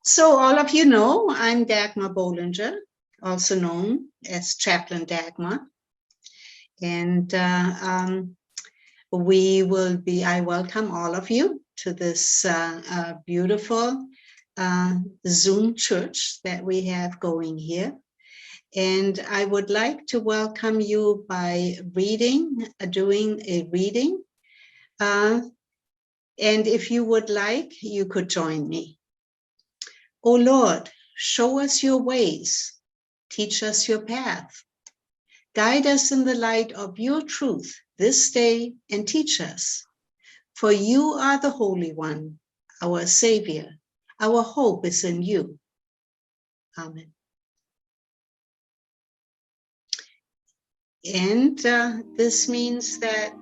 So all of you know, I'm Dagmar Bollinger, also known as Chaplain Dagmar. And I welcome all of you to this beautiful Zoom church that we have going here. And I would like to welcome you by doing a reading. And if you would like, you could join me. O Lord, show us your ways, teach us your path. Guide us in the light of your truth this day and teach us. For you are the Holy One, our Savior. Our hope is in you. Amen. And this means that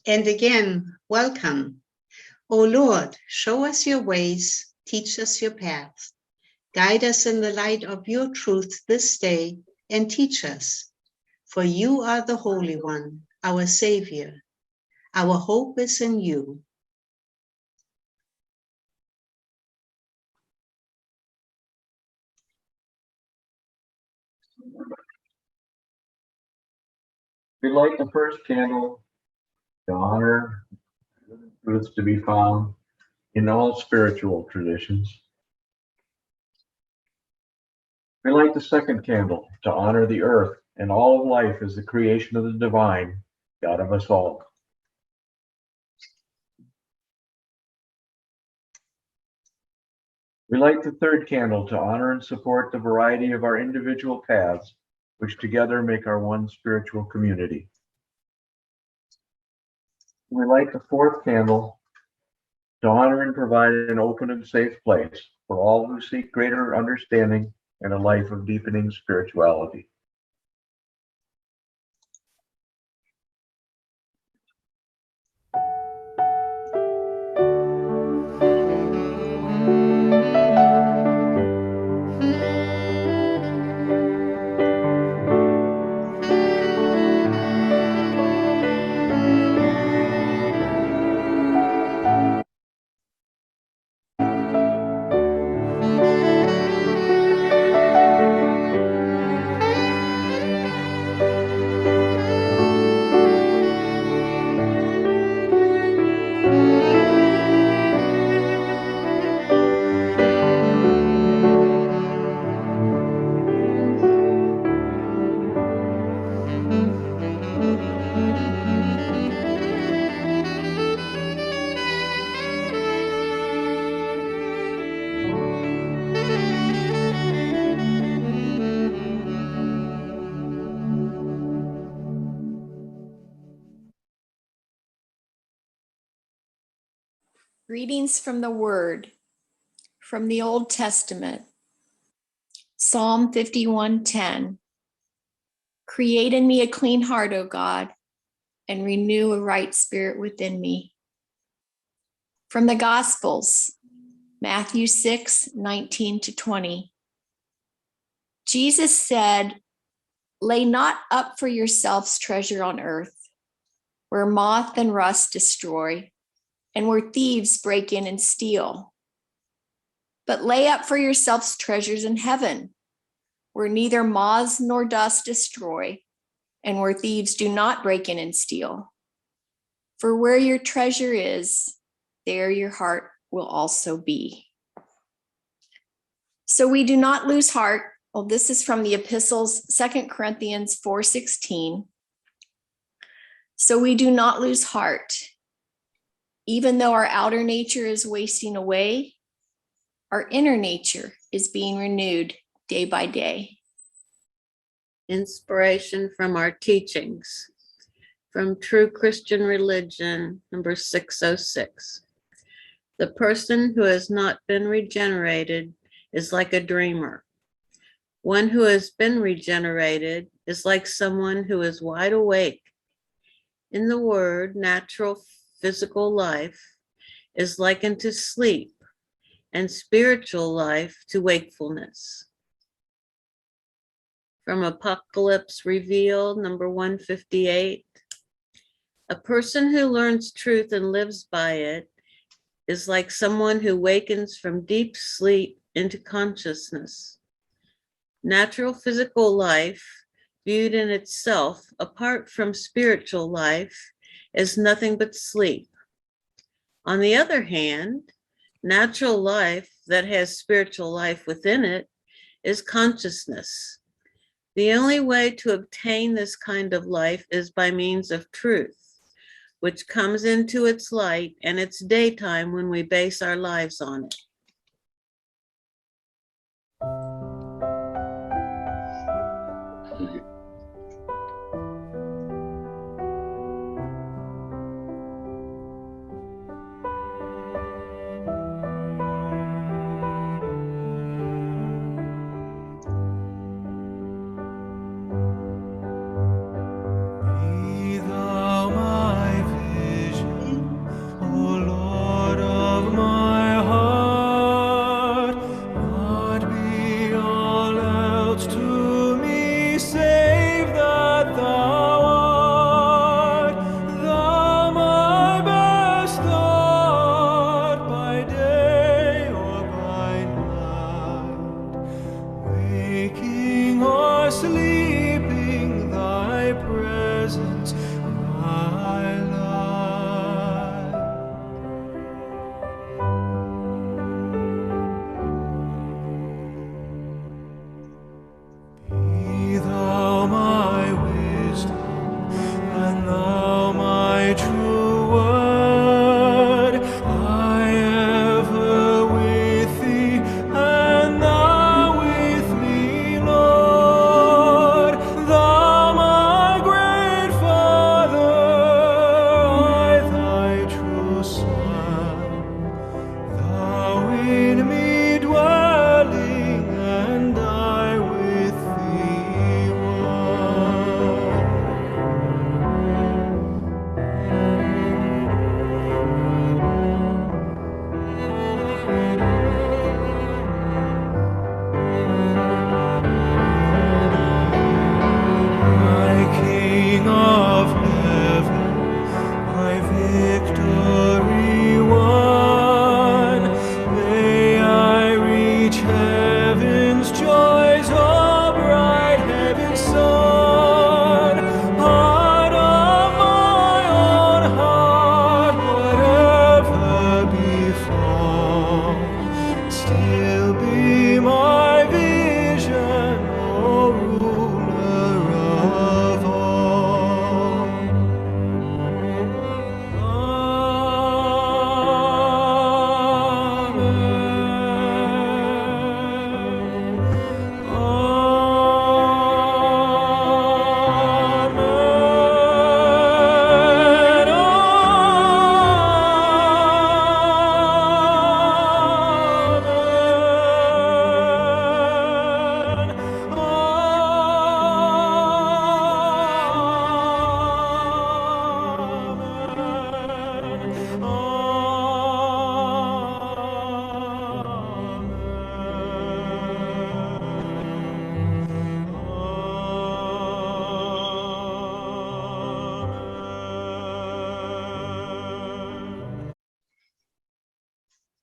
and again, welcome. O Lord, show us your ways, teach us your paths. Guide us in the light of your truth this day and teach us. For you are the Holy One, our Savior. Our hope is in you. We light the first candle to honor truths to be found in all spiritual traditions. We light the second candle to honor the earth and all of life as the creation of the divine, God of us all. We light the third candle to honor and support the variety of our individual paths, which together make our one spiritual community. We light the fourth candle to honor and provide an open and safe place for all who seek greater understanding and a life of deepening spirituality. Readings from the Word, from the Old Testament. Psalm 51:10. Create in me a clean heart, O God, and renew a right spirit within me. From the Gospels, Matthew 6:19-20. Jesus said, "Lay not up for yourselves treasure on earth, where moth and rust destroy, and where thieves break in and steal. But lay up for yourselves treasures in heaven, where neither moths nor dust destroy, and where thieves do not break in and steal. For where your treasure is, there your heart will also be." So we do not lose heart. Well, this is from the epistles, 2 Corinthians 4:16. So we do not lose heart. Even though our outer nature is wasting away, our inner nature is being renewed day by day. Inspiration from our teachings. From True Christian Religion, number 606. The person who has not been regenerated is like a dreamer. One who has been regenerated is like someone who is wide awake. In the word, natural physical life is likened to sleep, and spiritual life to wakefulness. From Apocalypse Revealed, number 158. A person who learns truth and lives by it is like someone who wakens from deep sleep into consciousness. Natural physical life, viewed in itself apart from spiritual life, is nothing but sleep. On the other hand, natural life that has spiritual life within it is consciousness. The only way to obtain this kind of life is by means of truth, which comes into its light and its daytime when we base our lives on it. Lord.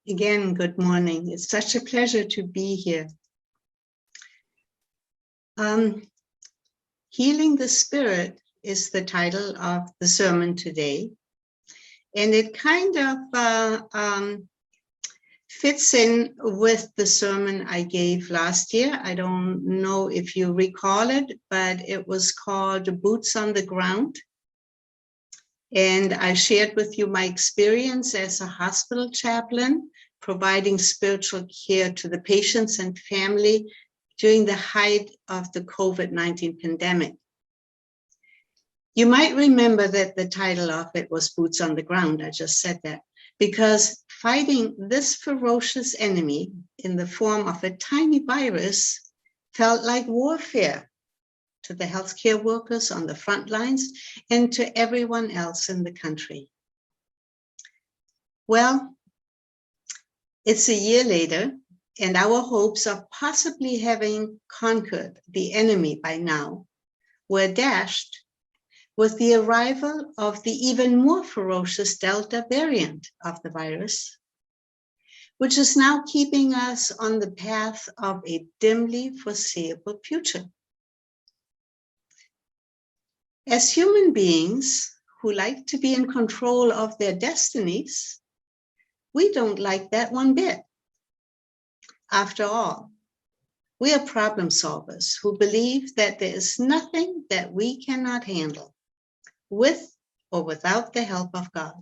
Again, good morning. It's such a pleasure to be here. Healing the Spirit is the title of the sermon today. And it kind of fits in with the sermon I gave last year. I don't know if you recall it, but it was called Boots on the Ground. And I shared with you my experience as a hospital chaplain, providing spiritual care to the patients and family during the height of the COVID-19 pandemic. You might remember that the title of it was Boots on the Ground. I just said that because fighting this ferocious enemy in the form of a tiny virus felt like warfare to the healthcare workers on the front lines and to everyone else in the country. Well, it's a year later, and our hopes of possibly having conquered the enemy by now were dashed with the arrival of the even more ferocious Delta variant of the virus, which is now keeping us on the path of a dimly foreseeable future. As human beings who like to be in control of their destinies, we don't like that one bit. After all, we are problem solvers who believe that there is nothing that we cannot handle with or without the help of God.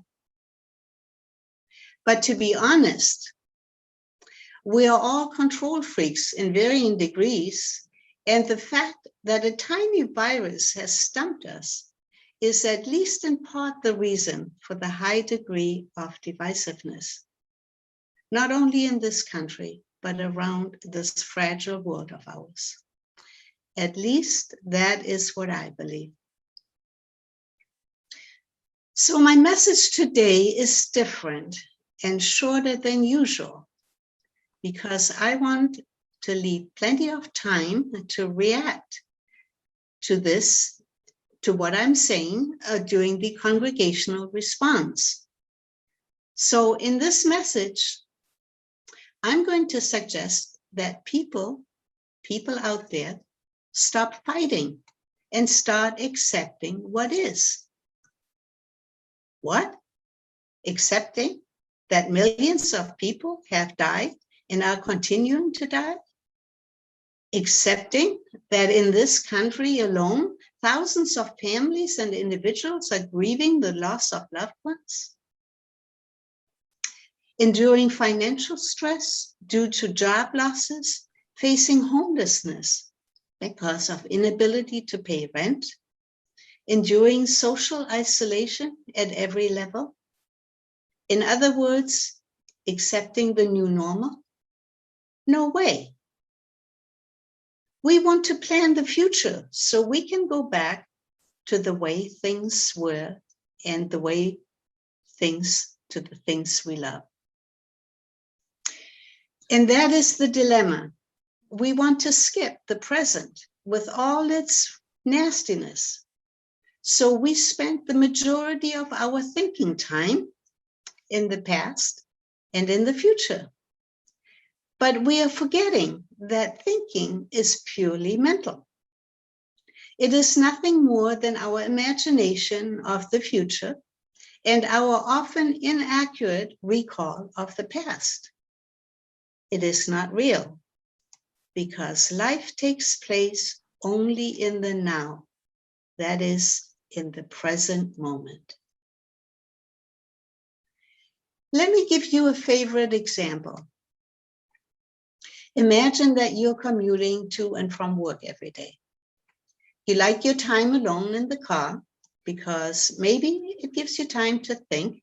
But to be honest, we are all control freaks in varying degrees, and the fact that a tiny virus has stumped us is at least in part the reason for the high degree of divisiveness, not only in this country, but around this fragile world of ours. At least that is what I believe. So my message today is different and shorter than usual, because I want to leave plenty of time to react to this, to what I'm saying during the congregational response. So in this message, I'm going to suggest that people out there stop fighting and start accepting what is. What? Accepting that millions of people have died and are continuing to die? Accepting that in this country alone, thousands of families and individuals are grieving the loss of loved ones? Enduring financial stress due to job losses, facing homelessness because of inability to pay rent, enduring social isolation at every level? In other words, accepting the new normal? No way. We want to plan the future so we can go back to the way things were and the way things to the things we love. And that is the dilemma. We want to skip the present with all its nastiness. So we spent the majority of our thinking time in the past and in the future. But we are forgetting that thinking is purely mental. It is nothing more than our imagination of the future and our often inaccurate recall of the past. It is not real, because life takes place only in the now, that is, in the present moment. Let me give you a favorite example. Imagine that you're commuting to and from work every day. You like your time alone in the car because maybe it gives you time to think,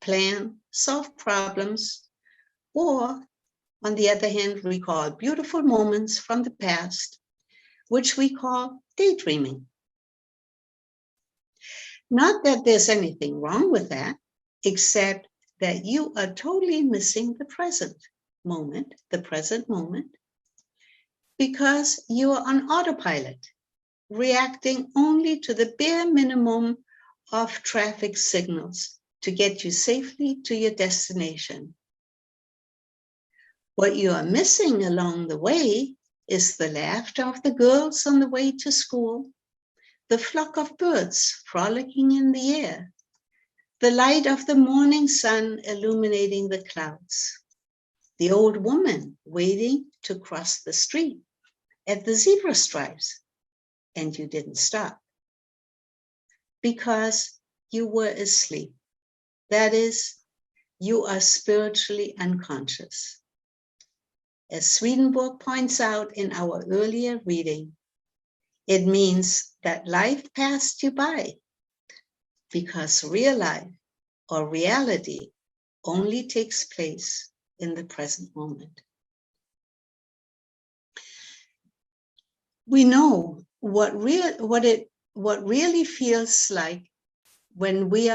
plan, solve problems, or on the other hand, recall beautiful moments from the past, which we call daydreaming. Not that there's anything wrong with that, except that you are totally missing the present moment, because you are on autopilot, reacting only to the bare minimum of traffic signals to get you safely to your destination. What you are missing along the way is the laughter of the girls on the way to school, the flock of birds frolicking in the air, the light of the morning sun illuminating the clouds, the old woman waiting to cross the street at the zebra stripes, and you didn't stop because you were asleep. That is, you are spiritually unconscious. As Swedenborg points out in our earlier reading, it means that life passed you by because real life or reality only takes place in the present moment. We know what really feels like when we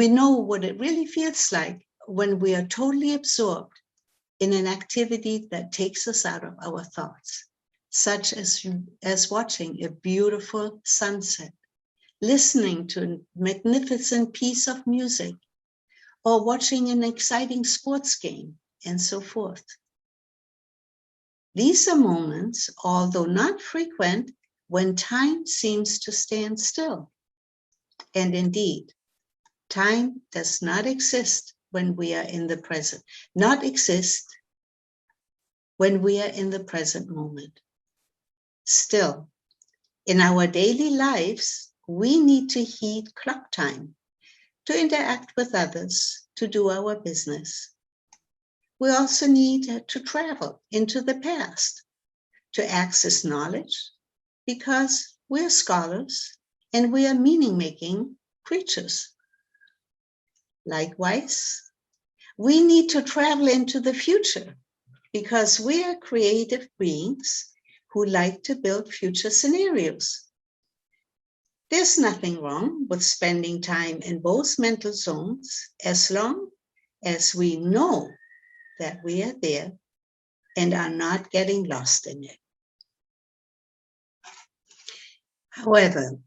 know what it really feels like when we are totally absorbed in an activity that takes us out of our thoughts, such as watching a beautiful sunset, listening to a magnificent piece of music, or watching an exciting sports game, and so forth. These are moments, although not frequent, when time seems to stand still. And indeed, time does not exist when we are in the present, not exist when we are in the present moment. Still, in our daily lives, we need to heed clock time, to interact with others, to do our business. We also need to travel into the past, to access knowledge, because we're scholars and we are meaning-making creatures. Likewise, we need to travel into the future because we are creative beings who like to build future scenarios. There's nothing wrong with spending time in both mental zones as long as we know that we are there and are not getting lost in it. However,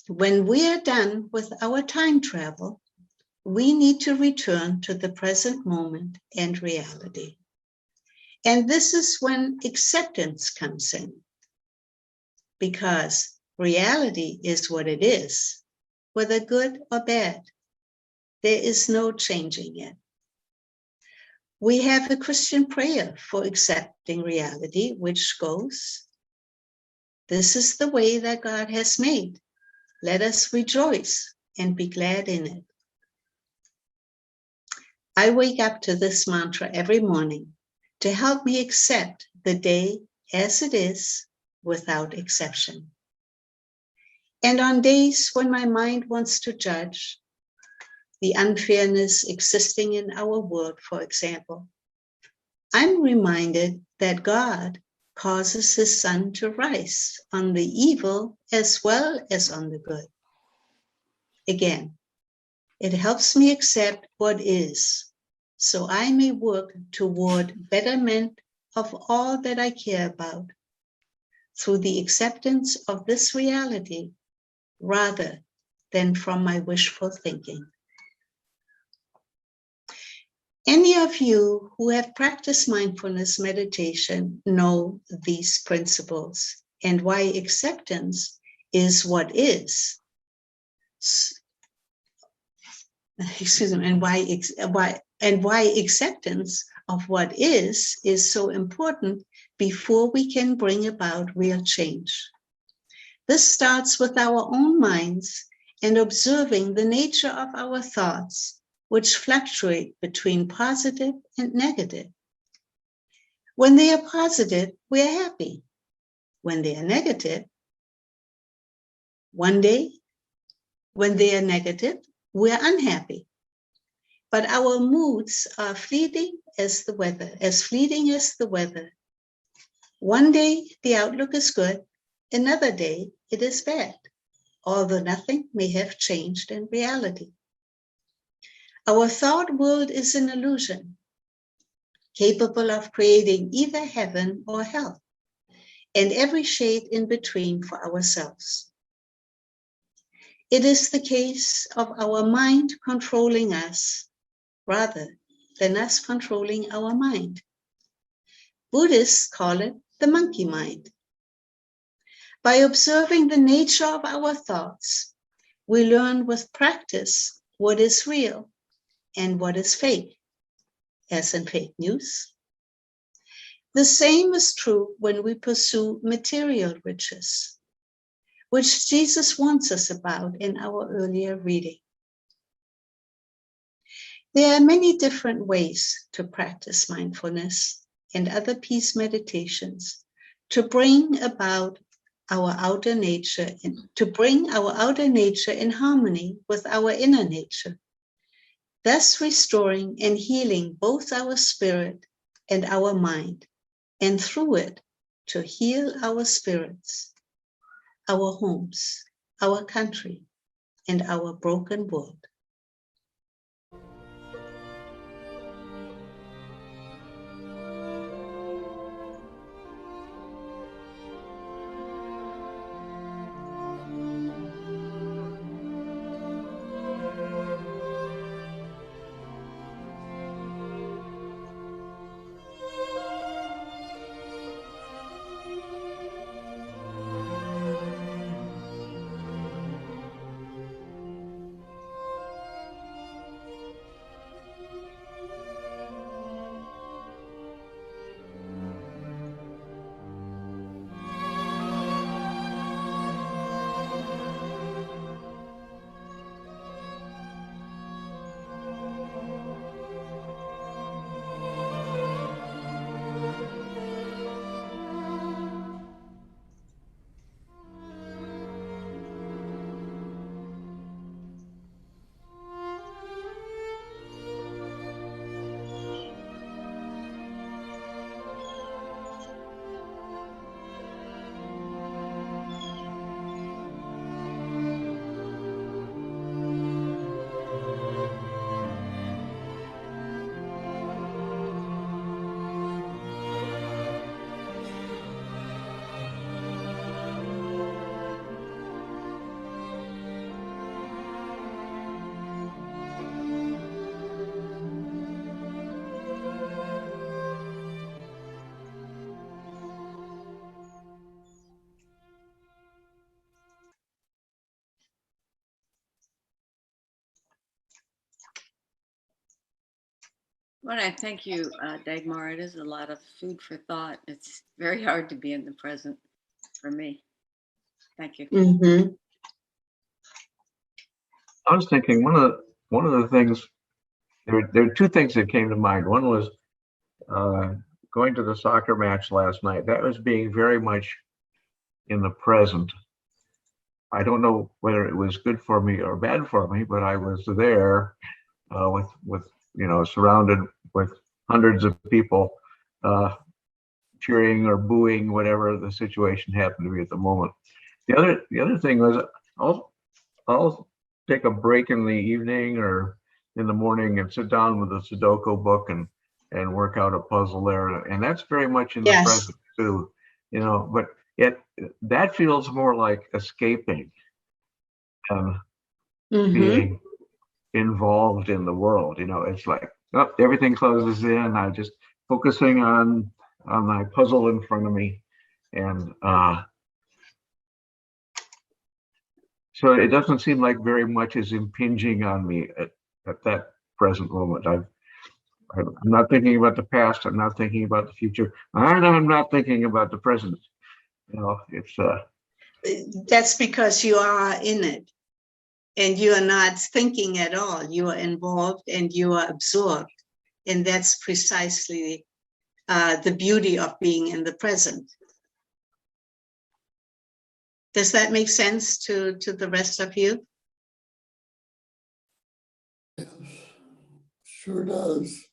when we are done with our time travel, we need to return to the present moment and reality. And this is when acceptance comes in, because reality is what it is, whether good or bad. There is no changing it. We have a Christian prayer for accepting reality, which goes, "This is the way that God has made. Let us rejoice and be glad in it." I wake up to this mantra every morning to help me accept the day as it is without exception. And on days when my mind wants to judge the unfairness existing in our world, for example, I'm reminded that God causes his sun to rise on the evil as well as on the good. Again, it helps me accept what is, so I may work toward betterment of all that I care about through the acceptance of this reality rather than from my wishful thinking. Any of you who have practiced mindfulness meditation know these principles and why acceptance is what is. Excuse me, and why acceptance of what is so important before we can bring about real change. This starts with our own minds and observing the nature of our thoughts, which fluctuate between positive and negative. When they are positive, we are happy. When they are negative, one day, when they are negative, we are unhappy. But our moods are fleeting as the weather. One day, the outlook is good. Another day, it is bad, although nothing may have changed in reality. Our thought world is an illusion, capable of creating either heaven or hell, and every shade in between for ourselves. It is the case of our mind controlling us rather than us controlling our mind. Buddhists call it the monkey mind. By observing the nature of our thoughts, we learn with practice what is real and what is fake, as in fake news. The same is true when we pursue material riches, which Jesus warns us about in our earlier reading. There are many different ways to practice mindfulness and other peace meditations to bring about our outer nature and to bring our outer nature in harmony with our inner nature, thus restoring and healing both our spirit and our mind, and through it to heal our spirits, our homes, our country, and our broken world. Well, I thank you, Dagmar. It is a lot of food for thought. It's very hard to be in the present for me. Thank you. Mm-hmm. I was thinking one of the things, there are two things that came to mind. One was going to the soccer match last night. That was being very much in the present. I don't know whether it was good for me or bad for me, but I was there with surrounded with hundreds of people cheering or booing, whatever the situation happened to be at the moment. The other thing was I'll take a break in the evening or in the morning and sit down with a Sudoku book and work out a puzzle there, and that's very much in the Yes. present too, but that feels more like escaping and Mm-hmm. being involved in the world. It's like, oh, everything closes in. I'm just focusing on my puzzle in front of me, and so it doesn't seem like very much is impinging on me at that present moment. I'm not thinking about the past. I'm not thinking about the future. And I'm not thinking about the present. It's That's because you are in it and you are not thinking at all. You are involved and you are absorbed. And that's precisely the beauty of being in the present. Does that make sense to the rest of you? Yes, sure does.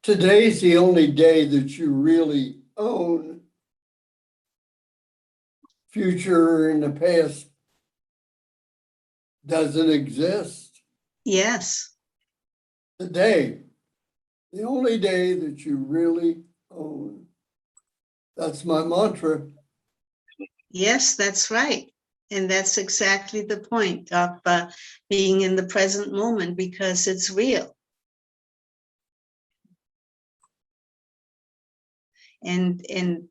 Today's the only day that you really own. Future in the past doesn't exist. Yes. Today, the only day that you really own. That's my mantra. Yes, that's right. And that's exactly the point of being in the present moment, because it's real. and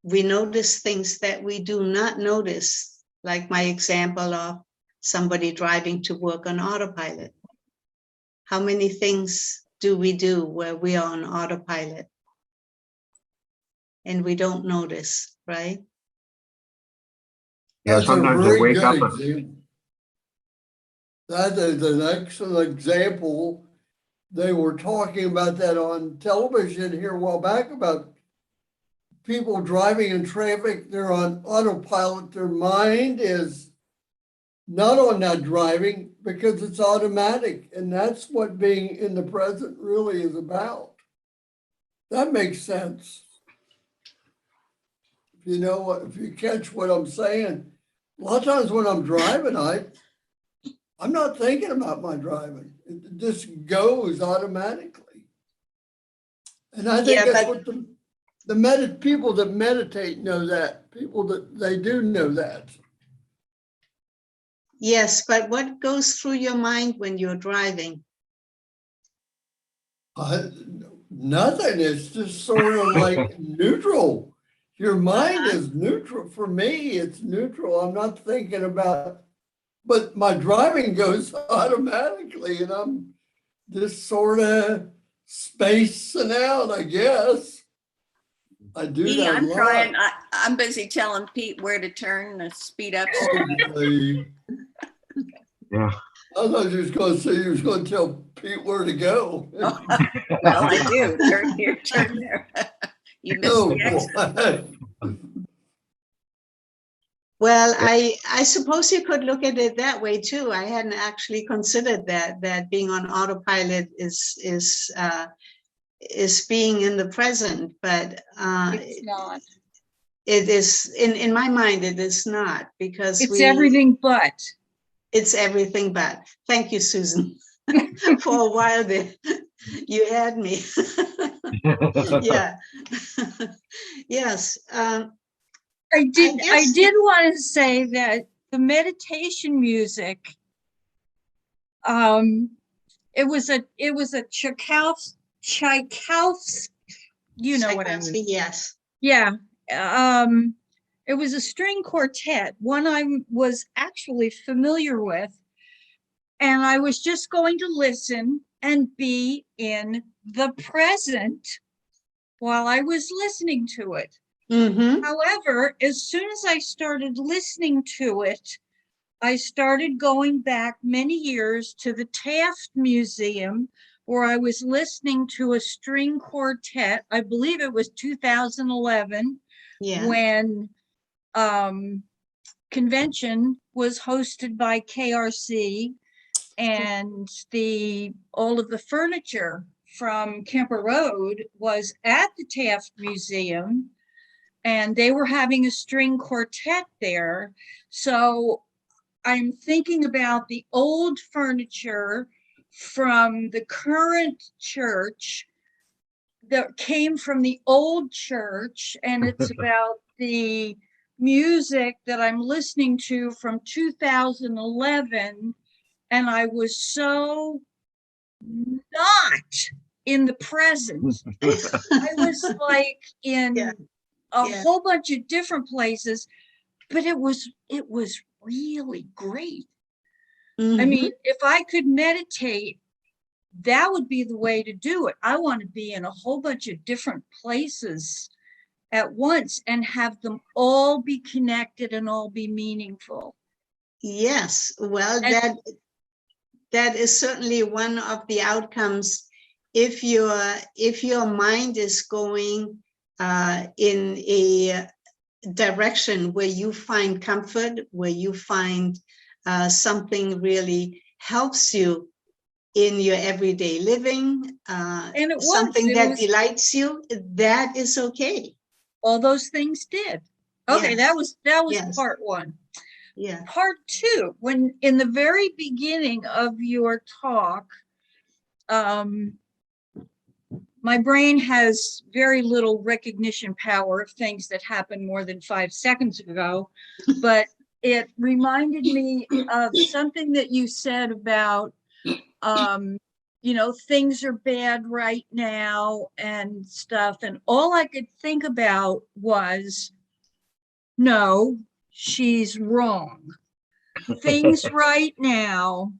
we notice things that we do not notice, like my example of somebody driving to work on autopilot. How many things do we do where we are on autopilot and we don't notice, right? Yeah, That's a sometimes I very wake good up and example. That is an excellent example. They were talking about that on television here a while back about people driving in traffic. They're on autopilot. Their mind is not on that driving because it's automatic. And that's what being in the present really is about. That makes sense. If you know what, if you catch what I'm saying, a lot of times when I'm driving, I'm not thinking about my driving. It just goes automatically. And I think Yeah, that's but what people that meditate know that. People that they do know that. yes, but what goes through your mind when you're driving? Nothing. It's just sort of like neutral. Your mind is neutral. For me, it's neutral. I'm not thinking about, but my driving goes automatically and I'm just sort of spacing out, I guess. I do Pete, that a I'm lot. trying, I'm busy telling Pete where to turn to speed up. Holy. yeah. I thought you was going to say you was going to tell Pete where to go. Well, I do. Turn here, turn there. You missed Oh, the exit. boy. Well, I suppose you could look at it that way too. I hadn't actually considered that being on autopilot is being in the present, but It's not. it is in my mind. It is not, because It's everything but. It's everything but. Thank you, Susan. For a while there, you had me. Yeah. Yes. I did guess- want to say that the meditation music, it was a Tchaikovsky, you know what I mean. Tchaikovsky, yes. Yeah. It was a string quartet, one I was actually familiar with. And I was just going to listen and be in the present while I was listening to it. Mm-hmm. However, as soon as I started listening to it, I started going back many years to the Taft Museum, where I was listening to a string quartet. I believe it was 2011, Yeah. when convention was hosted by KRC, and all of the furniture from Kemper Road was at the Taft Museum, and they were having a string quartet there. So I'm thinking about the old furniture from the current church that came from the old church, and it's about the music that I'm listening to from 2011, and I was so not in the present. I was like in Yeah. a Yeah. whole bunch of different places, but it was really great. I Mhm. mean, if I could meditate, that would be the way to do it. I want to be in a whole bunch of different places at once and have them all be connected and all be meaningful. Yes. Well, And- that is certainly one of the outcomes. If your mind is going in a direction where you find comfort, where you find something really helps you in your everyday living, And it was. something It that was- delights you, that is okay. all those things did. Okay, Yes. that was Yes. part one. Yeah. Part two, when in the very beginning of your talk, my brain has very little recognition power of things that happened more than 5 seconds ago, but it reminded me of something that you said about things are bad right now and stuff. And all I could think about was, no, she's wrong. Things right now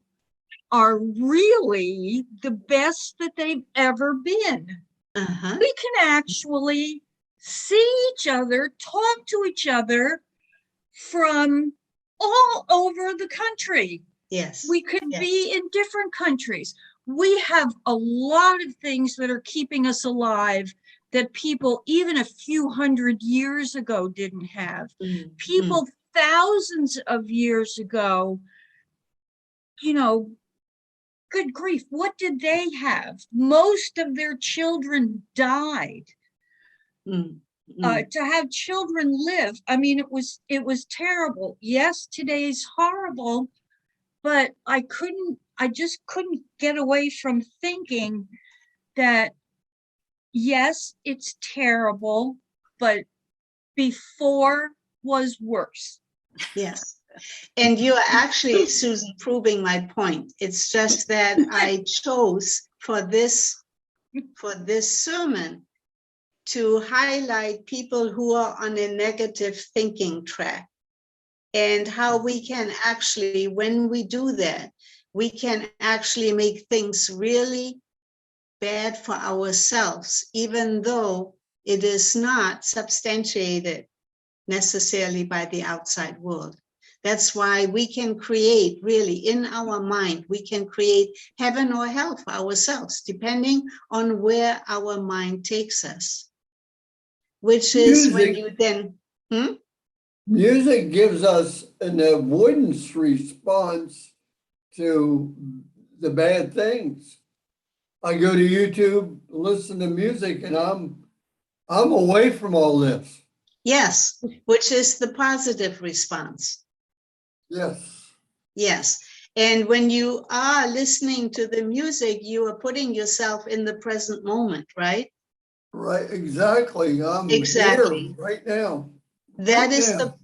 are really the best that they've ever been. Uh-huh. We can actually see each other, talk to each other from all over the country. Yes. We could Yes. be in different countries. We have a lot of things that are keeping us alive that people even a few hundred years ago didn't have. Mm, People thousands of years ago, good grief, what did they have? Most of their children died. mm, mm. To have children live, I mean, it was terrible. Yes, today's horrible, but I just couldn't get away from thinking that, yes, it's terrible, but before was worse. Yes. And you are actually, Susan, proving my point. It's just that I chose for this sermon to highlight people who are on a negative thinking track, and how we can actually, when we do that, we can actually make things really bad for ourselves, even though it is not substantiated necessarily by the outside world. That's why we can create, really, in our mind, we can create heaven or hell for ourselves, depending on where our mind takes us. Which is when you then, Music gives us an avoidance response to the bad things. I go to YouTube, listen to music, and I'm away from all this. yes, which is the positive response. Yes. Yes. And when you are listening to the music, you are putting yourself in the present moment, right? Right, exactly. I'm Exactly. here right now. That Right is now.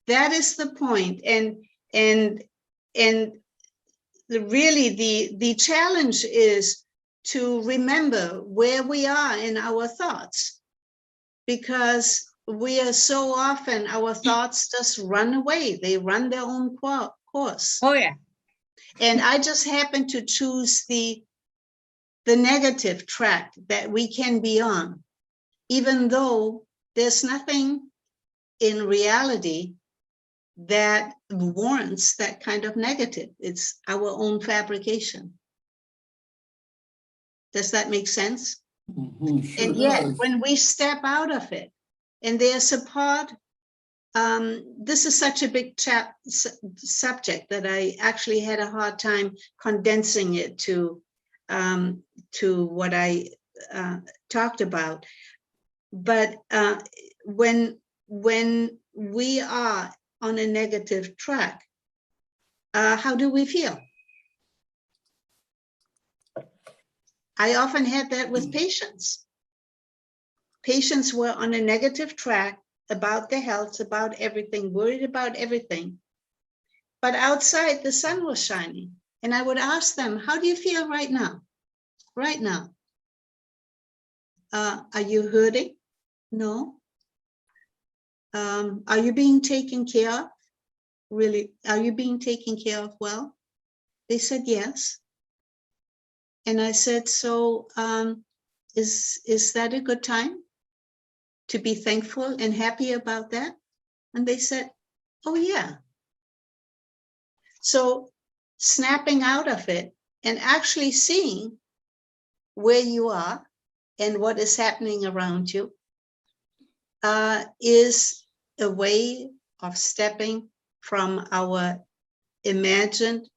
that is the point. And really the challenge is to remember where we are in our thoughts, because we are so often, our thoughts just run away. They run their own course. Oh, yeah. And I just happen to choose the negative track that we can be on, even though there's nothing in reality that warrants that kind of negative. It's our own fabrication. Does that make sense? Mhm, sure And yet, does. when we step out of it, and there's a part, this is such a big subject that I actually had a hard time condensing it to what I talked about. But when we are on a negative track, how do we feel? I often had that with patients. Patients were on a negative track about their health, about everything, worried about everything. But outside, the sun was shining. And I would ask them, how do you feel right now? Right now. Are you hurting? No. Are you being taken care of? Really, are you being taken care of well? They said yes. And I said, so is that a good time to be thankful and happy about that? And they said, oh yeah. So snapping out of it and actually seeing where you are and what is happening around you is a way of stepping from our imagined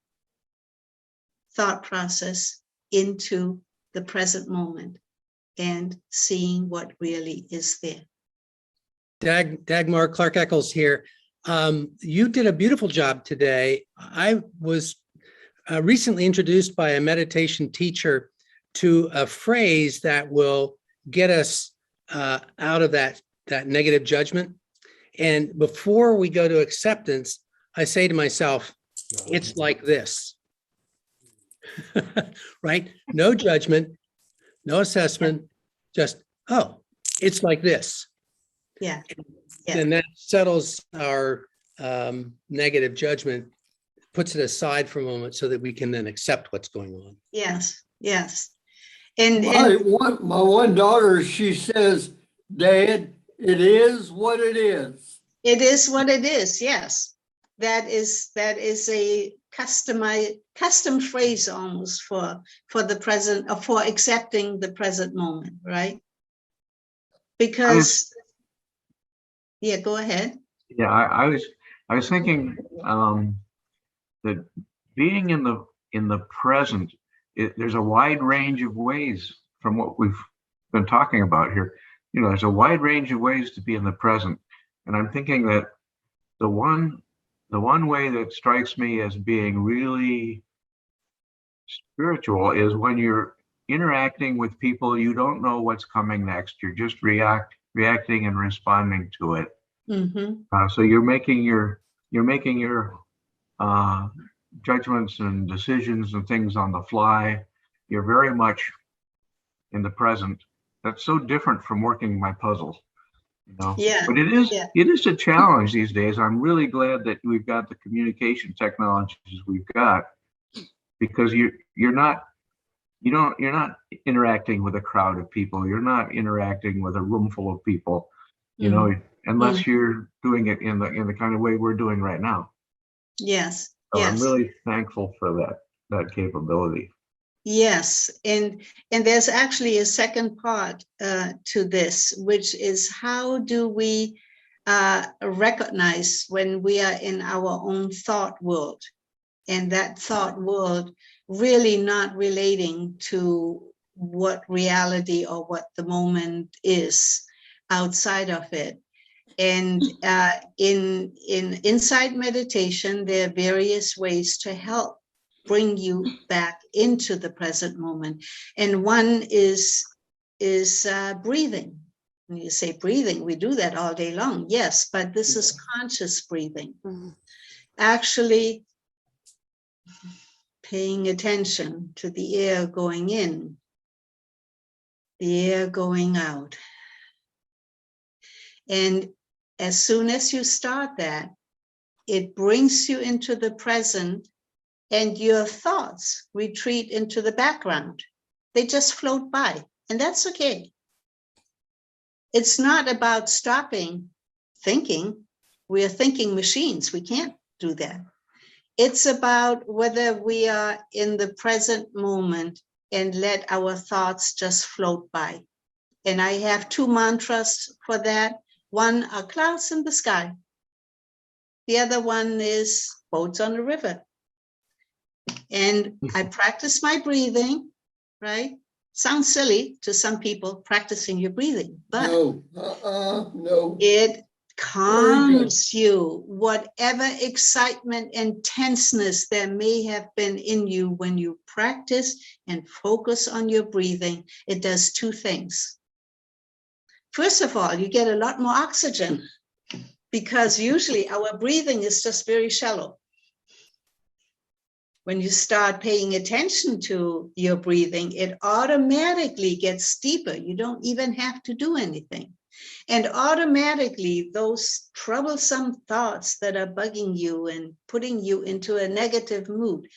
thought process into the present moment and seeing what really is there. Dagmar, Clark Eccles here. You did a beautiful job today. I was recently introduced by a meditation teacher to a phrase that will get us out of that negative judgment. And before we go to acceptance, I say to myself, it's like this. right? No judgment, no assessment, just, oh, it's like this. Yeah. Yeah. And that settles our negative judgment, puts it aside for a moment so that we can then accept what's going on. Yes. Yes. And My one daughter, she says, Dad, it is what it is. it is what it is. Yes. That is a custom phrase almost for the present, or for accepting the present moment, right? Because yeah, go ahead. Yeah, I was thinking that being in the present, there's a wide range of ways from what we've been talking about here. You know, there's a wide range of ways to be in the present, and I'm thinking that the one way that strikes me as being really spiritual is when you're interacting with people, you don't know what's coming next. You're just reacting and responding to it. Mm-hmm. So you're making your judgments and decisions and things on the fly. You're very much in the present. That's so different from working my puzzles, you know. Yeah. But it is a challenge these days. I'm really glad that we've got the communication technologies we've got, because you're not interacting with a crowd of people. You're not interacting with a room full of people, you know, unless you're doing it in the kind of way we're doing right now. Yes. So Yes. I'm really thankful for that capability. Yes, and there's actually a second part to this, which is how do we recognize when we are in our own thought world, and that thought world really not relating to what reality or what the moment is outside of it. And in insight meditation, there are various ways to help bring you back into the present moment. And one is breathing. And you say breathing, we do that all day long. Yes, but this is conscious breathing. Actually paying attention to the air going in, the air going out. And as soon as you start that, it brings you into the present, and your thoughts retreat into the background. They just float by, and that's okay. It's not about stopping thinking. We are thinking machines. We can't do that. It's about whether we are in the present moment and let our thoughts just float by. And I have two mantras for that. One are clouds in the sky. The other one is boats on the river. And I practice my breathing, right? Sounds silly to some people, practicing your breathing, but no. it calms you. Whatever excitement and tenseness there may have been in you when you practice and focus on your breathing, it does two things. First of all, you get a lot more oxygen, because usually our breathing is just very shallow. When you start paying attention to your breathing, it automatically gets deeper. You don't even have to do anything. And automatically, those troublesome thoughts that are bugging you and putting you into a negative mood,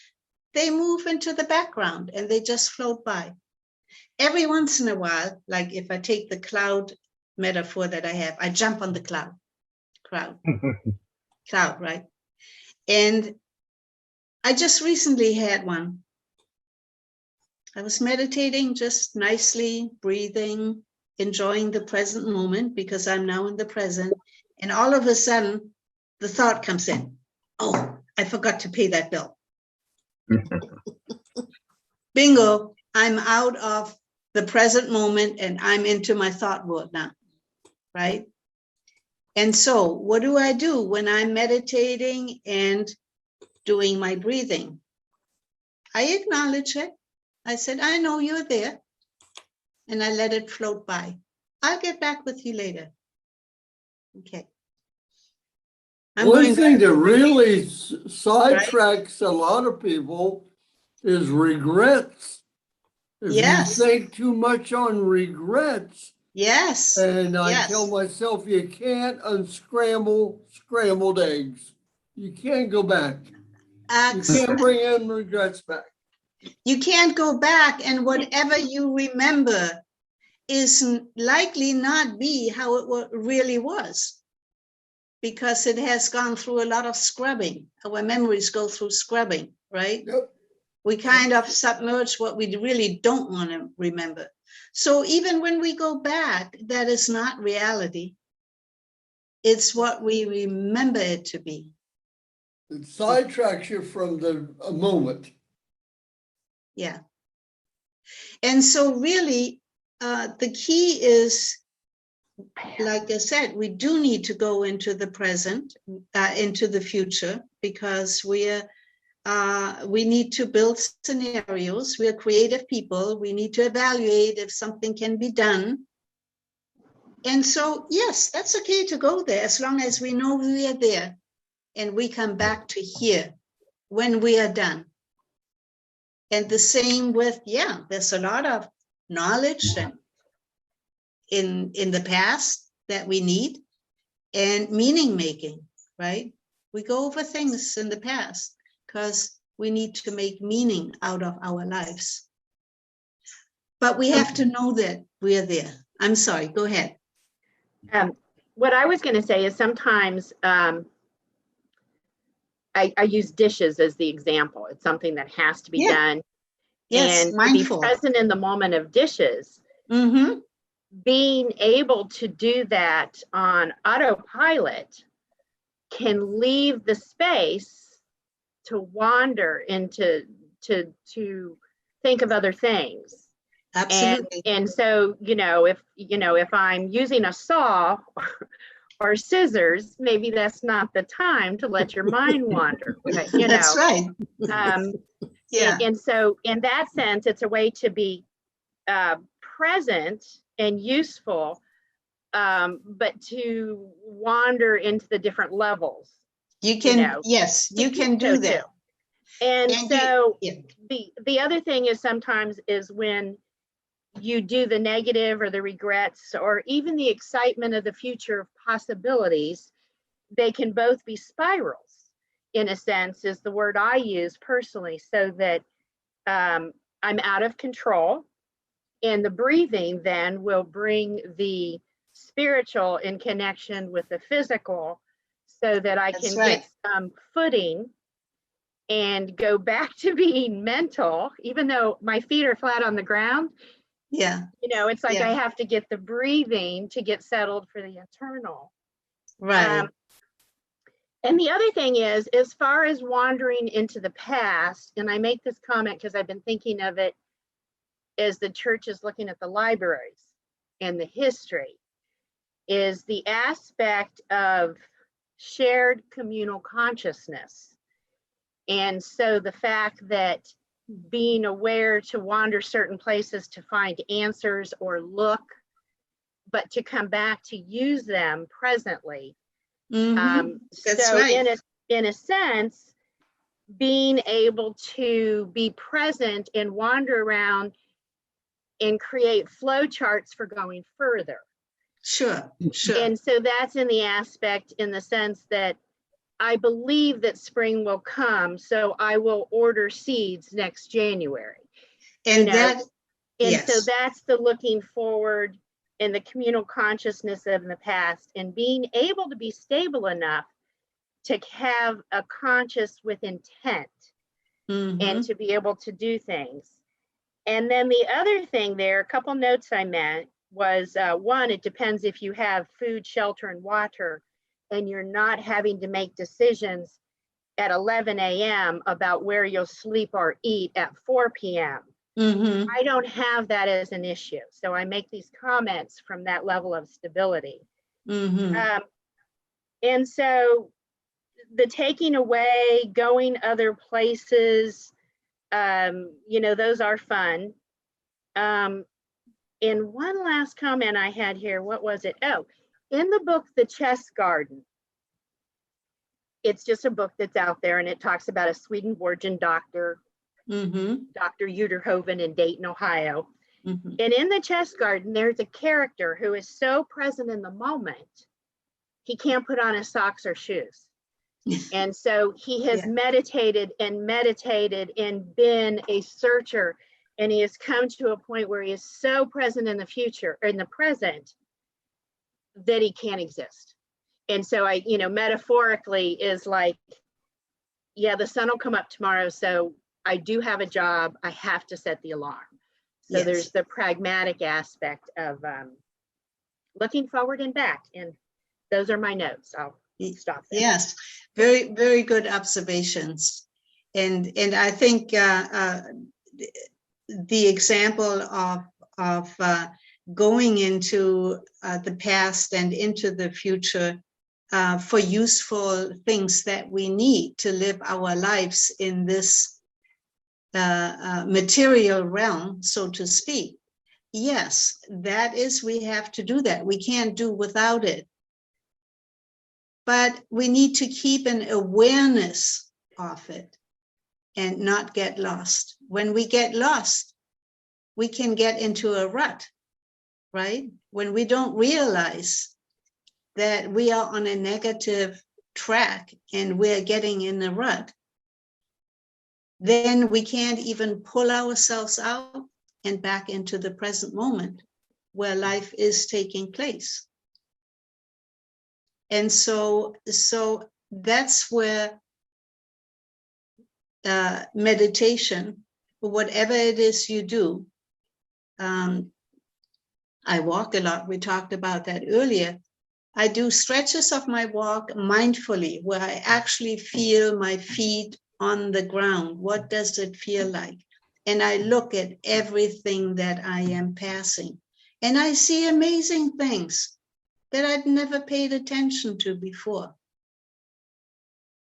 they move into the background and they just float by. Every once in a while, like if I take the cloud metaphor that I have, I jump on the cloud, right? And I just recently had one. I was meditating, just nicely breathing, enjoying the present moment, because I'm now in the present. And all of a sudden, the thought comes in, oh, I forgot to pay that bill. Bingo, I'm out of the present moment and I'm into my thought world now, right? And so what do I do when I'm meditating and doing my breathing? I acknowledge it. I said, I know you're there. And I let it float by. I'll get back with you later. Okay. One thing that really sidetracks a lot of people is regrets. If Yes. you think too much on regrets, Yes. and I Yes. tell myself you can't unscramble scrambled eggs. You can't go back. You can't bring in regrets back. You can't go back, and whatever you remember is likely not be how it really was, because it has gone through a lot of scrubbing. Our memories go through scrubbing, right? Yep. We kind of submerge what we really don't want to remember. So even when we go back, that is not reality. It's what we remember it to be. It sidetracks you from a moment. Yeah. And so really, the key is, like I said, we do need to go into the present, into the future, because we need to build scenarios. We are creative people. We need to evaluate if something can be done. And so, yes, that's okay to go there as long as we know we are there and we come back to here when we are done. And the same with, there's a lot of knowledge and in the past that we need, and meaning making, right? We go over things in the past because we need to make meaning out of our lives. But we have to know that we are there. I'm sorry, go ahead. What I was going to say is sometimes I use dishes as the example. It's something that has to be done. Yes, and mindful. To be present in the moment of dishes, being able to do that on autopilot can leave the space to wander into to think of other things. Absolutely. And so, if I'm using a saw or scissors, maybe that's not the time to let your mind wander. That's right. And so in that sense, it's a way to be present and useful, but to wander into the different levels. You can, yes, you can do that. Too. And so the other thing is sometimes is when you do the negative or the regrets or even the excitement of the future of possibilities, they can both be spirals, in a sense, is the word I use personally, so that I'm out of control. And the breathing then will bring the spiritual in connection with the physical, so that I can get some footing and go back to being mental, even though my feet are flat on the ground. It's like I have to get the breathing to get settled for the internal. Right. And the other thing is, as far as wandering into the past, and I make this comment because I've been thinking of it as the church is looking at the libraries and the history, is the aspect of shared communal consciousness. And so the fact that being aware to wander certain places to find answers or look, but to come back to use them presently. That's so right. in a sense, being able to be present and wander around and create flow charts for going further. Sure. And so that's in the aspect, in the sense that I believe that spring will come, so I will order seeds next January. And so that's the looking forward in the communal consciousness of the past, and being able to be stable enough to have a conscious with intent and to be able to do things. And then the other thing there, a couple notes I meant was, one, it depends if you have food, shelter, and water, and you're not having to make decisions at 11 a.m. about where you'll sleep or eat at 4 p.m. I don't have that as an issue. So I make these comments from that level of stability. And so the taking away, going other places, those are fun. And one last comment I had here, what was it? Oh, in the book, The Chess Garden, it's just a book that's out there, and it talks about a Swedenborgian doctor Dr. Uterhoven in Dayton, Ohio. Mhm. And in the chess garden, there's a character who is so present in the moment, he can't put on his socks or shoes. And so he has Yeah. meditated and been a searcher. And he has come to a point where he is so present in the future, or in the present, that he can't exist. And so I, metaphorically is like, yeah, the sun will come up tomorrow. So I do have a job. I have to set the alarm. So Yes. there's the pragmatic aspect of looking forward and back. And those are my notes. I'll stop there. Yes, very, very good observations. And I think the example of going into the past and into the future for useful things that we need to live our lives in this material realm, so to speak. Yes, that is, we have to do that. We can't do without it. But we need to keep an awareness of it and not get lost. When we get lost, we can get into a rut, right? When we don't realize that we are on a negative track and we're getting in a rut, then we can't even pull ourselves out and back into the present moment where life is taking place. And so that's where meditation, whatever it is you do, I walk a lot. We talked about that earlier. I do stretches of my walk mindfully, where I actually feel my feet on the ground. What does it feel like? And I look at everything that I am passing, and I see amazing things that I'd never paid attention to before.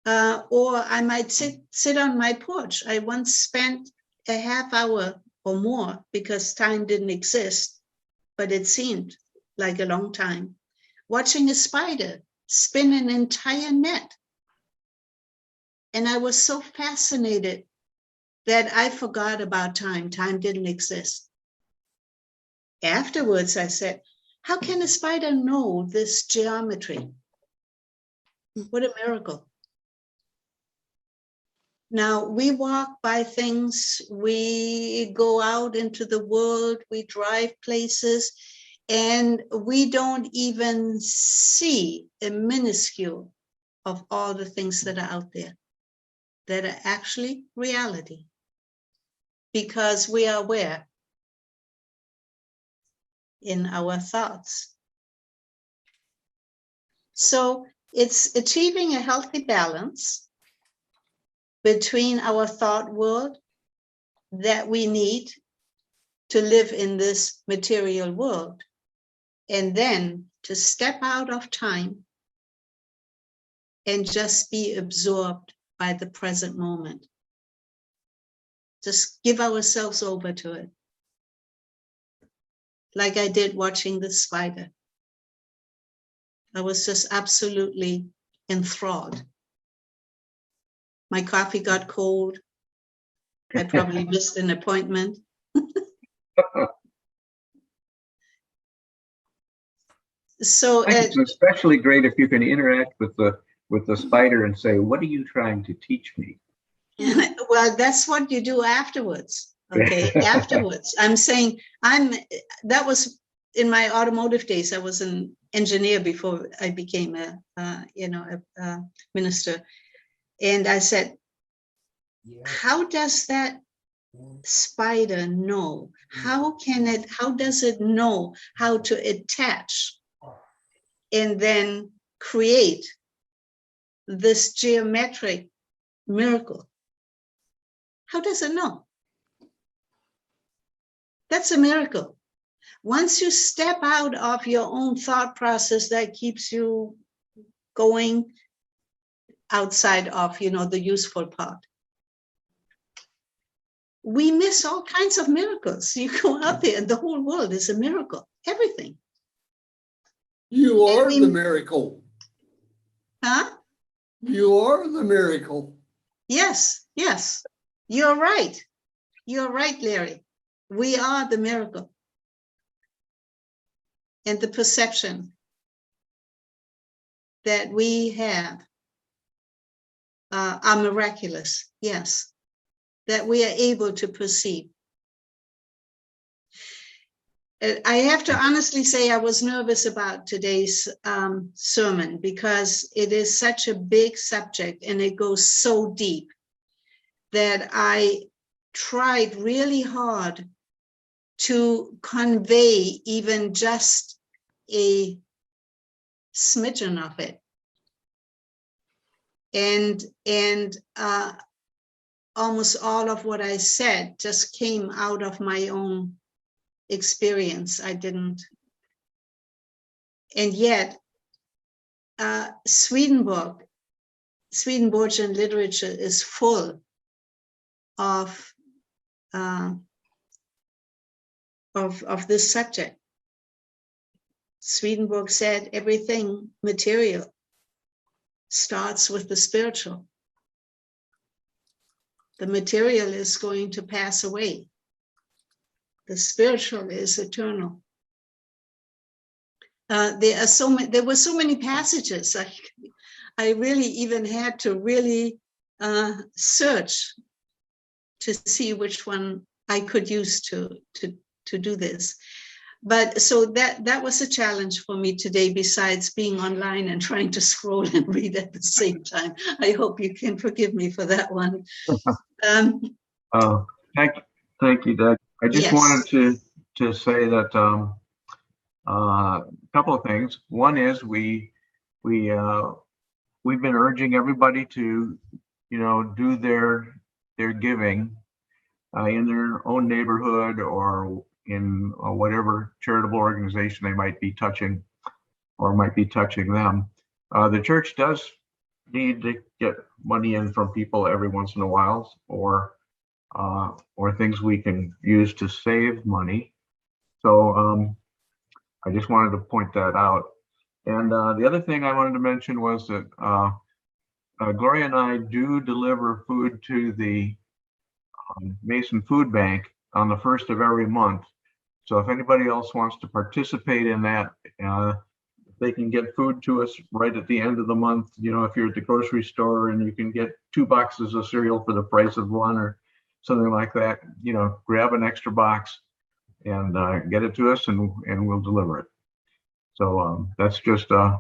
Or I might sit on my porch. I once spent a half hour or more, because time didn't exist, but it seemed like a long time, watching a spider spin an entire net. And I was so fascinated that I forgot about time. Time didn't exist. Afterwards, I said, how can a spider know this geometry? What a miracle. Now, we walk by things, we go out into the world, we drive places, and we don't even see a minuscule of all the things that are out there that are actually reality, because we are aware in our thoughts. So it's achieving a healthy balance between our thought world that we need to live in this material world, and then to step out of time and just be absorbed by the present moment. Just give ourselves over to it. Like I did watching the spider. I was just absolutely enthralled. My coffee got cold. I probably missed an appointment. So I think it's especially great if you can interact with the spider and say, "What are you trying to teach me?" well, that's what you do afterwards. Okay, afterwards. I'm saying that was in my automotive days. I was an engineer before I became a minister. And I said, how does that spider know? How does it know how to attach and then create this geometric miracle? How does it know? That's a miracle. Once you step out of your own thought process that keeps you going outside of, the useful part, we miss all kinds of miracles. You go out there and the whole world is a miracle, everything. You are the miracle. Huh? You are the miracle. Yes, you're right. You're right, Larry. We are the miracle. And the perception that we have are miraculous, yes, that we are able to perceive. I have to honestly say I was nervous about today's sermon because it is such a big subject and it goes so deep that I tried really hard to convey even just a smidgen of it. And almost all of what I said just came out of my own experience. I didn't. And yet, Swedenborgian literature is full of this subject. Swedenborg said everything material starts with the spiritual. The material is going to pass away. The spiritual is eternal. There were so many passages. I really even had to really search to see which one I could use to do this. But so that was a challenge for me today, besides being online and trying to scroll and read at the same time. I hope you can forgive me for that one. Thank you, Doug. I just wanted to say that a couple of things. One is we've been urging everybody to, do their giving in their own neighborhood or in whatever charitable organization they might be touching or might be touching them. The church does need to get money in from people every once in a while, or things we can use to save money. So I just wanted to point that out. And the other thing I wanted to mention was that Gloria and I do deliver food to the Mason Food Bank on the 1st of every month. So if anybody else wants to participate in that, they can get food to us right at the end of the month. If you're at the grocery store and you can get 2 boxes of cereal for the price of 1 or something like that, grab an extra box and get it to us and we'll deliver it. So that's just a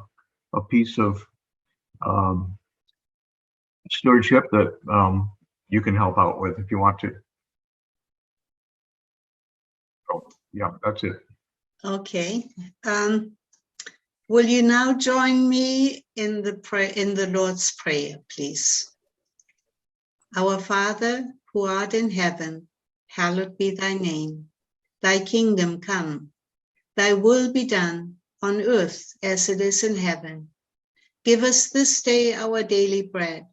piece of stewardship that you can help out with if you want to. So, yeah, that's it. Okay. Will you now join me in the Lord's Prayer, please? Our Father, who art in heaven, hallowed be thy name. Thy kingdom come, thy will be done on earth as it is in heaven. Give us this day our daily bread,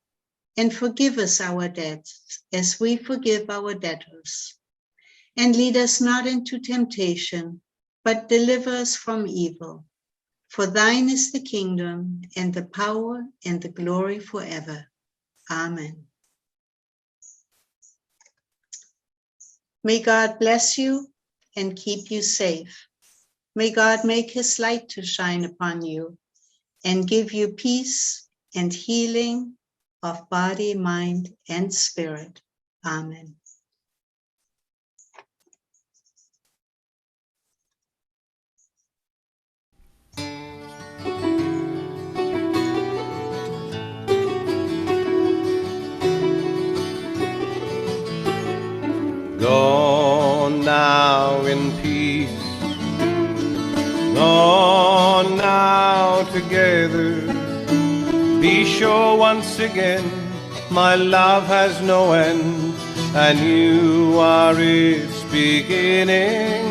and forgive us our debts as we forgive our debtors. And lead us not into temptation, but deliver us from evil. For thine is the kingdom, and the power, and the glory forever. Amen. May God bless you and keep you safe. May God make his light to shine upon you and give you peace and healing of body, mind, and spirit. Amen. Go now in peace, go now together. Be sure once again, my love has no end, and you are its beginning.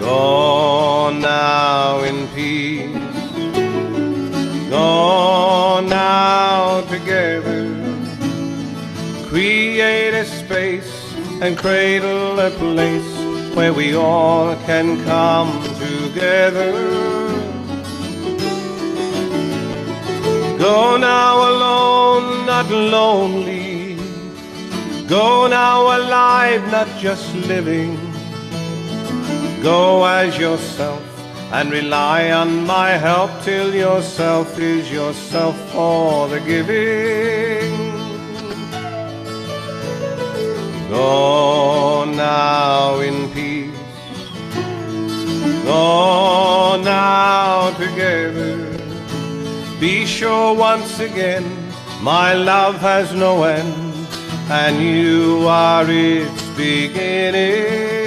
Go now in peace, go now together. Create a space and cradle a place where we all can come together. Go now alone, not lonely, Go now alive, not just living. Go as yourself and rely on my help till yourself is yourself for the giving. Go now in peace. Go now together. Be sure once again my love has no end, and you are its beginning.